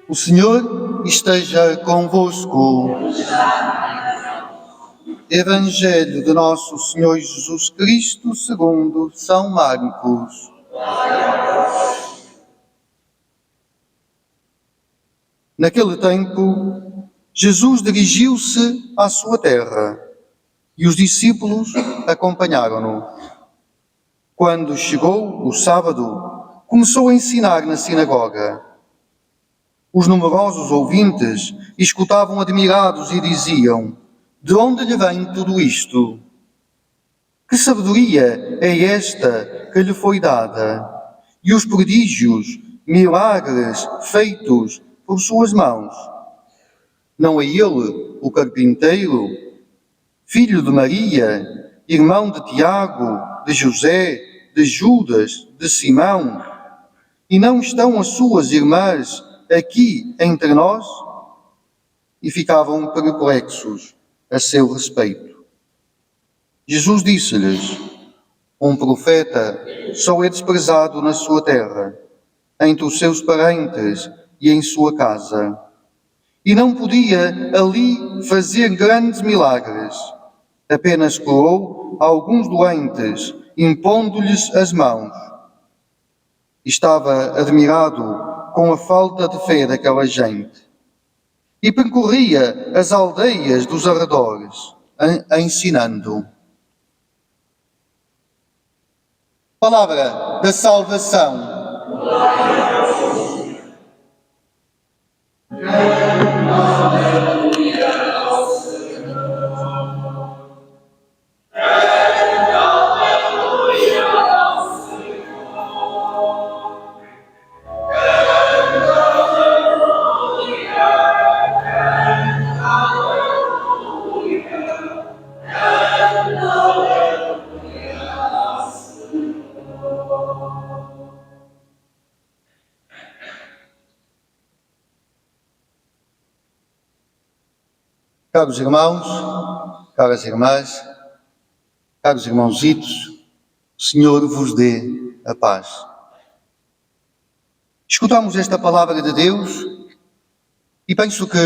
O Senhor esteja convosco. Evangelho de Nosso Senhor Jesus Cristo segundo São Marcos. Naquele tempo, Jesus dirigiu-se à sua terra e os discípulos acompanharam-no. Quando chegou o sábado, começou a ensinar na sinagoga. Os numerosos ouvintes escutavam admirados e diziam: de onde lhe vem tudo isto? Que sabedoria é esta que lhe foi dada? E os prodígios, milagres feitos por suas mãos? Não é ele o carpinteiro, filho de Maria, irmão de Tiago, de José, de Judas, de Simão? E não estão as suas irmãs aqui entre nós? E ficavam perplexos a seu respeito. Jesus disse-lhes: um profeta só é desprezado na sua terra, entre os seus parentes e em sua casa. E não podia ali fazer grandes milagres. Apenas curou alguns doentes, impondo-lhes as mãos. Estava admirado com a falta de fé daquela gente. E percorria as aldeias dos arredores, ensinando. Palavra da salvação. Caros irmãos, caras irmãs, caros irmãozitos, o Senhor vos dê a paz. Escutamos esta palavra de Deus e penso que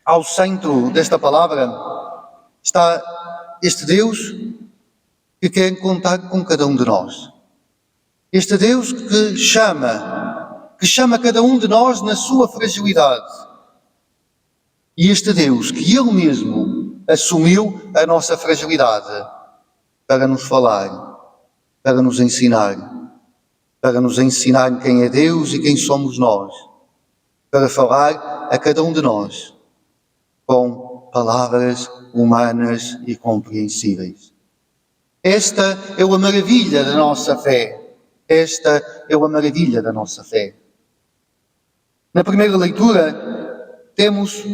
ao centro desta palavra está este Deus que quer contar com cada um de nós. Este Deus que chama cada um de nós na sua fragilidade. E este Deus que Ele mesmo assumiu a nossa fragilidade para nos falar, para nos ensinar quem é Deus e quem somos nós, para falar a cada um de nós com palavras humanas e compreensíveis. Esta é a maravilha da nossa fé. Esta é a maravilha da nossa fé. Na primeira leitura, temos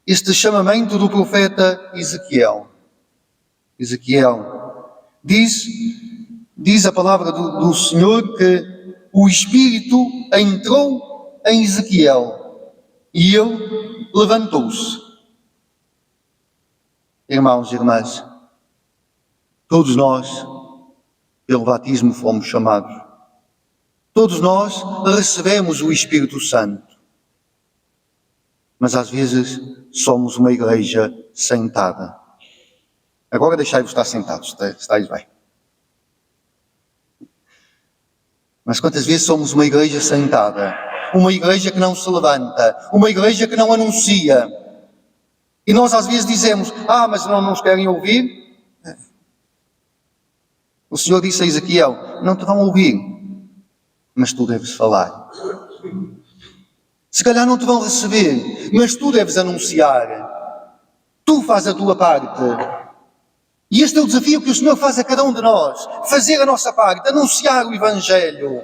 este chamamento do profeta Ezequiel. Diz a palavra do Senhor que o Espírito entrou em Ezequiel e ele levantou-se. Irmãos e irmãs, todos nós, pelo batismo, fomos chamados. Todos nós recebemos o Espírito Santo. Mas às vezes somos uma igreja sentada. Agora deixai-vos estar sentados, estáis bem. Mas quantas vezes somos uma igreja sentada? Uma igreja que não se levanta, uma igreja que não anuncia. E nós às vezes dizemos: mas não nos querem ouvir? O Senhor disse a Ezequiel: não te vão ouvir, mas tu deves falar. Se calhar não te vão receber, mas tu deves anunciar. Tu fazes a tua parte. E este é o desafio que o Senhor faz a cada um de nós. Fazer a nossa parte, anunciar o Evangelho.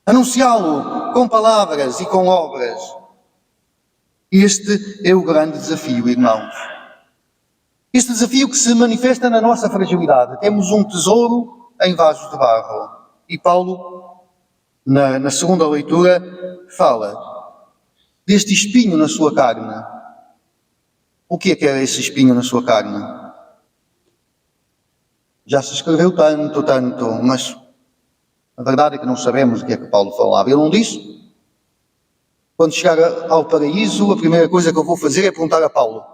Anunciá-lo com palavras e com obras. Este é o grande desafio, irmãos. Este desafio que se manifesta na nossa fragilidade. Temos um tesouro em vasos de barro. E Paulo, na segunda leitura, fala deste espinho na sua carne. O que é esse espinho na sua carne? Já se escreveu tanto, mas a verdade é que não sabemos o que é que Paulo falava. Ele não disse. Quando chegar ao paraíso, a primeira coisa que eu vou fazer é perguntar a Paulo.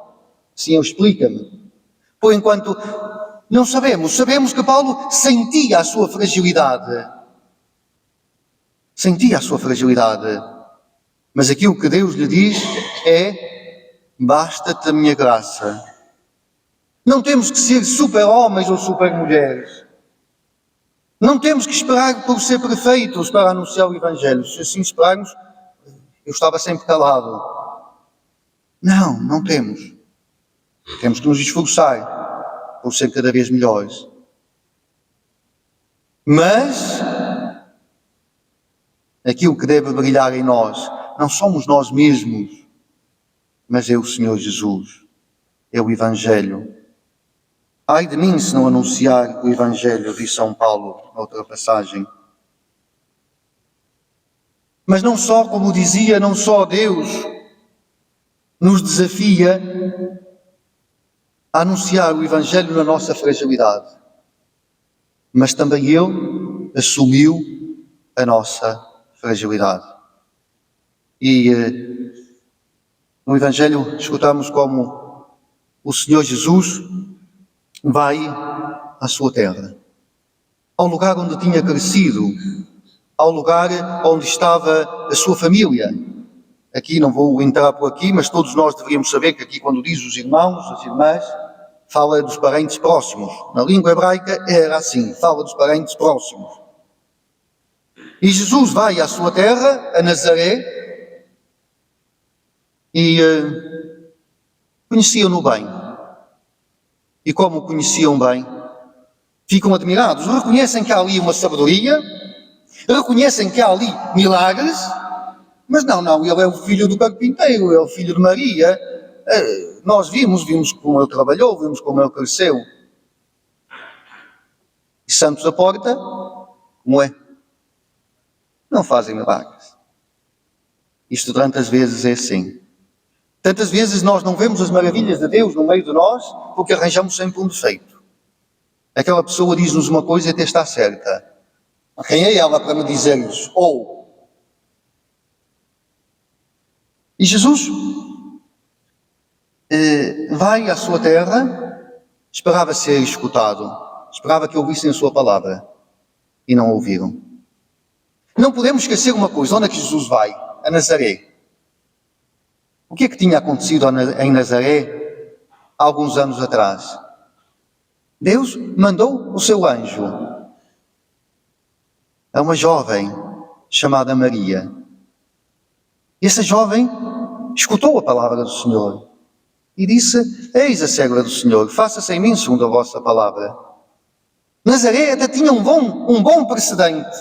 Senhor, explica-me. Por enquanto, não sabemos. Sabemos que Paulo sentia a sua fragilidade. Sentia a sua fragilidade. Mas aquilo que Deus lhe diz é: basta-te a minha graça. Não temos que ser super-homens ou super-mulheres. Não temos que esperar por ser perfeitos para anunciar o Evangelho. Se assim esperarmos, eu estava sempre calado. Não, não temos. Temos que nos esforçar por ser cada vez melhores. Mas aquilo que deve brilhar em nós não somos nós mesmos, mas é o Senhor Jesus, é o Evangelho. Ai de mim se não anunciar o Evangelho, diz São Paulo, noutra passagem. Mas não só, como dizia, não só Deus nos desafia a anunciar o Evangelho na nossa fragilidade, mas também Ele assumiu a nossa fragilidade. E no Evangelho escutamos como o Senhor Jesus vai à sua terra, ao lugar onde tinha crescido, ao lugar onde estava a sua família. Aqui não vou entrar por aqui, mas todos nós deveríamos saber que aqui quando diz os irmãos, as irmãs, fala dos parentes próximos. Na língua hebraica era assim, fala dos parentes próximos. E Jesus vai à sua terra, a Nazaré, e conheciam-no bem. E como o conheciam bem, ficam admirados, reconhecem que há ali uma sabedoria, reconhecem que há ali milagres, mas não, ele é o filho do carpinteiro, é o filho de Maria. Nós vimos como ele trabalhou, vimos como ele cresceu. E santos à porta, como é? Não fazem milagres. Isto tantas vezes é assim. Tantas vezes nós não vemos as maravilhas de Deus no meio de nós porque arranjamos sempre um defeito. Aquela pessoa diz-nos uma coisa e até está certa. Quem é ela para me dizer-nos? E Jesus vai à sua terra, esperava ser escutado, esperava que ouvissem a sua palavra e não ouviram. Não podemos esquecer uma coisa: onde é que Jesus vai? A Nazaré. O que é que tinha acontecido em Nazaré há alguns anos atrás? Deus mandou o seu anjo a uma jovem chamada Maria. E essa jovem escutou a palavra do Senhor e disse: eis a serva do Senhor, faça-se em mim segundo a vossa palavra. Nazaré até tinha um bom precedente.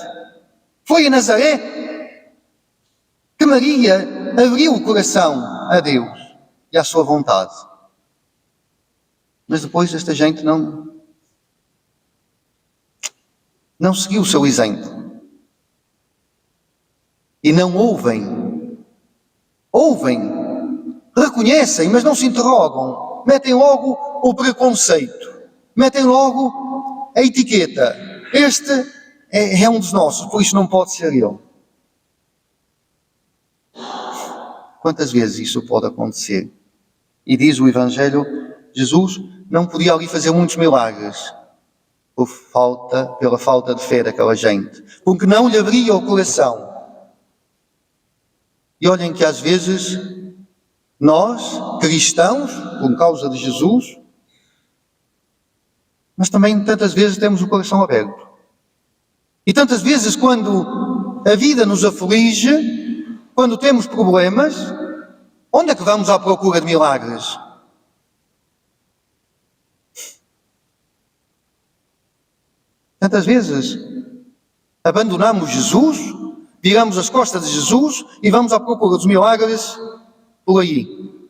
Foi em Nazaré que Maria abriu o coração a Deus e à sua vontade. Mas depois esta gente não seguiu o seu exemplo. E não ouvem, reconhecem, mas não se interrogam. Metem logo o preconceito, metem logo a etiqueta. Este é um dos nossos, por isso não pode ser ele. Quantas vezes isso pode acontecer? E diz o Evangelho, Jesus não podia ali fazer muitos milagres pela falta de fé daquela gente, porque não lhe abria o coração. E olhem que às vezes nós, cristãos, por causa de Jesus, mas também tantas vezes temos o coração aberto. E tantas vezes quando a vida nos aflige, quando temos problemas, onde é que vamos à procura de milagres? Tantas vezes abandonamos Jesus, viramos as costas de Jesus e vamos à procura dos milagres por aí.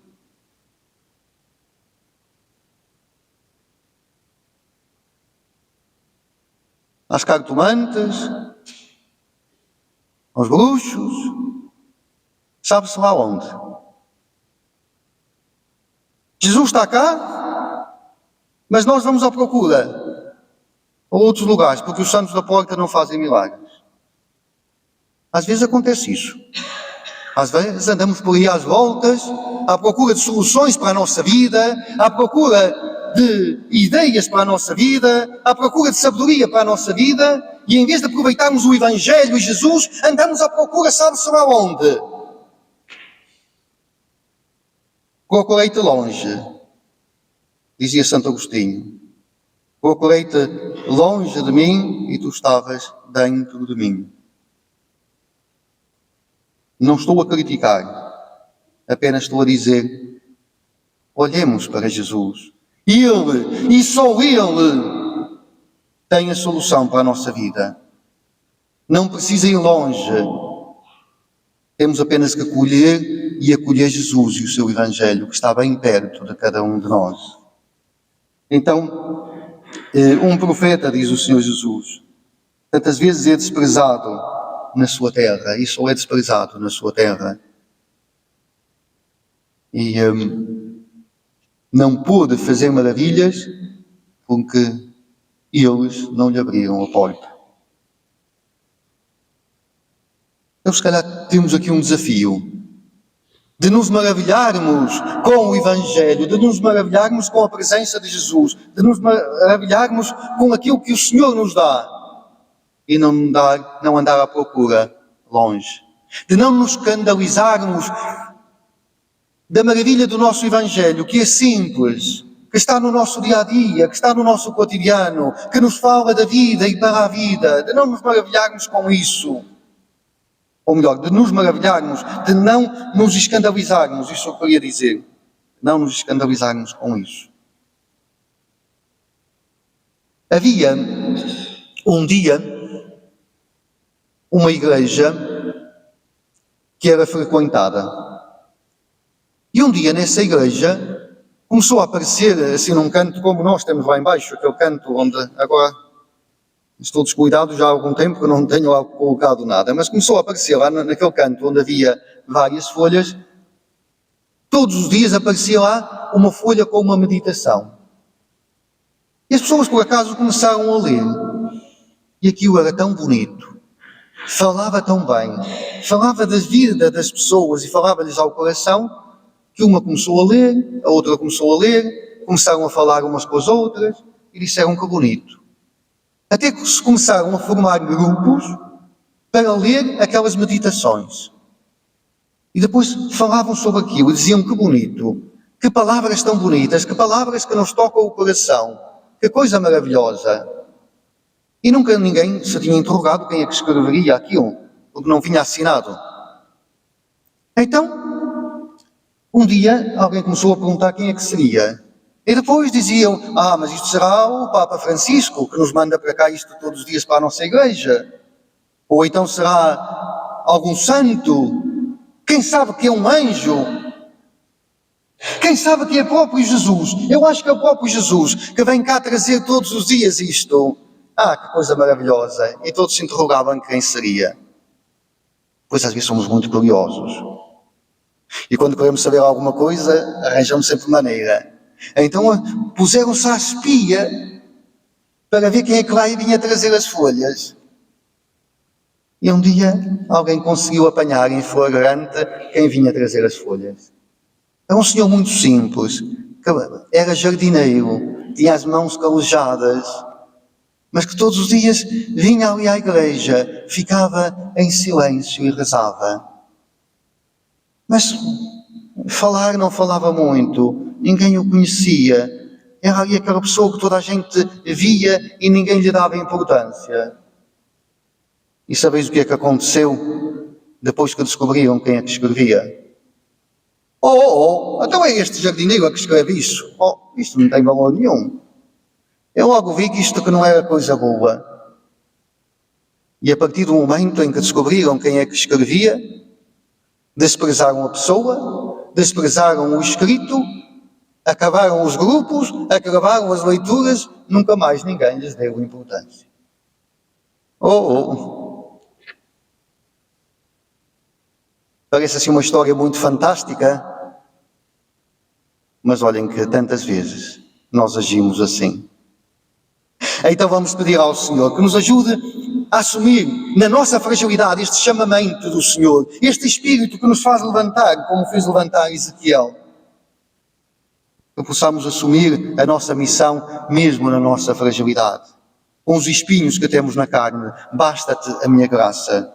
Às cartomantes, aos bruxos, sabe-se lá onde. Jesus está cá, mas nós vamos à procura a outros lugares, porque os santos da porta não fazem milagres. Às vezes acontece isso. Às vezes andamos por aí às voltas, à procura de soluções para a nossa vida, à procura de ideias para a nossa vida, à procura de sabedoria para a nossa vida, e em vez de aproveitarmos o Evangelho e Jesus, andamos à procura, sabe-se lá onde? Procurei-te longe, dizia Santo Agostinho. Procurei-te longe de mim e tu estavas dentro de mim. Não estou a criticar, apenas estou a dizer, olhemos para Jesus. Ele, e só Ele, tem a solução para a nossa vida. Não precisa ir longe. Temos apenas que acolher e acolher Jesus e o seu Evangelho, que está bem perto de cada um de nós. Então, um profeta, diz o Senhor Jesus, tantas vezes é desprezado na sua terra, e só é desprezado na sua terra. E não pôde fazer maravilhas porque eles não lhe abriram a porta. Então, se calhar, temos aqui um desafio de nos maravilharmos com o Evangelho, de nos maravilharmos com a presença de Jesus, de nos maravilharmos com aquilo que o Senhor nos dá e não andar à procura longe, de não nos escandalizarmos da maravilha do nosso Evangelho, que é simples, que está no nosso dia-a-dia, que está no nosso cotidiano, que nos fala da vida e para a vida, de não nos maravilharmos com isso. Ou melhor, de nos maravilharmos, de não nos escandalizarmos, isso eu queria dizer, não nos escandalizarmos com isso. Havia um dia uma igreja que era frequentada. E um dia nessa igreja começou a aparecer assim num canto como nós temos lá embaixo, aquele canto onde agora estou descuidado já há algum tempo que não tenho lá colocado nada, mas começou a aparecer lá naquele canto onde havia várias folhas, todos os dias aparecia lá uma folha com uma meditação. E as pessoas por acaso começaram a ler. E aquilo era tão bonito. Falava tão bem, falava da vida das pessoas e falava-lhes ao coração, que uma começou a ler, a outra começou a ler, começaram a falar umas com as outras e disseram que bonito. Até que se começaram a formar grupos para ler aquelas meditações. E depois falavam sobre aquilo e diziam que bonito, que palavras tão bonitas, que palavras que nos tocam o coração, que coisa maravilhosa. E nunca ninguém se tinha interrogado quem é que escreveria aquilo, porque não vinha assinado. Então, um dia alguém começou a perguntar quem é que seria. E depois diziam, mas isto será o Papa Francisco, que nos manda para cá isto todos os dias para a nossa igreja. Ou então será algum santo. Quem sabe que é um anjo? Quem sabe que é próprio Jesus? Eu acho que é o próprio Jesus que vem cá trazer todos os dias isto. Que coisa maravilhosa. E todos se interrogavam quem seria. Pois às vezes somos muito curiosos. E quando queremos saber alguma coisa, arranjamos sempre maneira. Então puseram-se à espia para ver quem é que vai vir trazer as folhas. E um dia alguém conseguiu apanhar em flagrante quem vinha trazer as folhas. Era um senhor muito simples, que era jardineiro, tinha as mãos calejadas, mas que todos os dias vinha ali à igreja, ficava em silêncio e rezava. Mas falar não falava muito, ninguém o conhecia. Era ali aquela pessoa que toda a gente via e ninguém lhe dava importância. E sabeis o que é que aconteceu depois que descobriram quem é que escrevia? Então é este jardineiro a que escreve isso? Isto não tem valor nenhum. Eu logo vi que isto que não era coisa boa. E a partir do momento em que descobriram quem é que escrevia, desprezaram a pessoa, desprezaram o escrito, acabaram os grupos, acabaram as leituras, nunca mais ninguém lhes deu importância. Parece assim uma história muito fantástica, mas olhem que tantas vezes nós agimos assim. Então vamos pedir ao Senhor que nos ajude a assumir na nossa fragilidade este chamamento do Senhor, este Espírito que nos faz levantar, como fez levantar Ezequiel. Que possamos assumir a nossa missão mesmo na nossa fragilidade. Com os espinhos que temos na carne, basta-te a minha graça,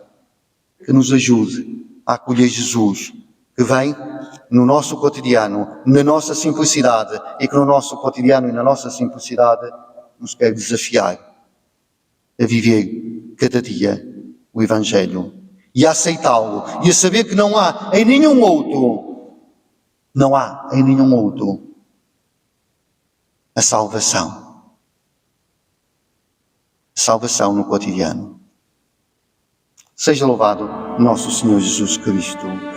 que nos ajude a acolher Jesus, que vem no nosso cotidiano, na nossa simplicidade, e que no nosso cotidiano e na nossa simplicidade nos quer desafiar a viver cada dia o Evangelho e a aceitá-lo e a saber que não há em nenhum outro a salvação. Salvação no cotidiano. Seja louvado nosso Senhor Jesus Cristo.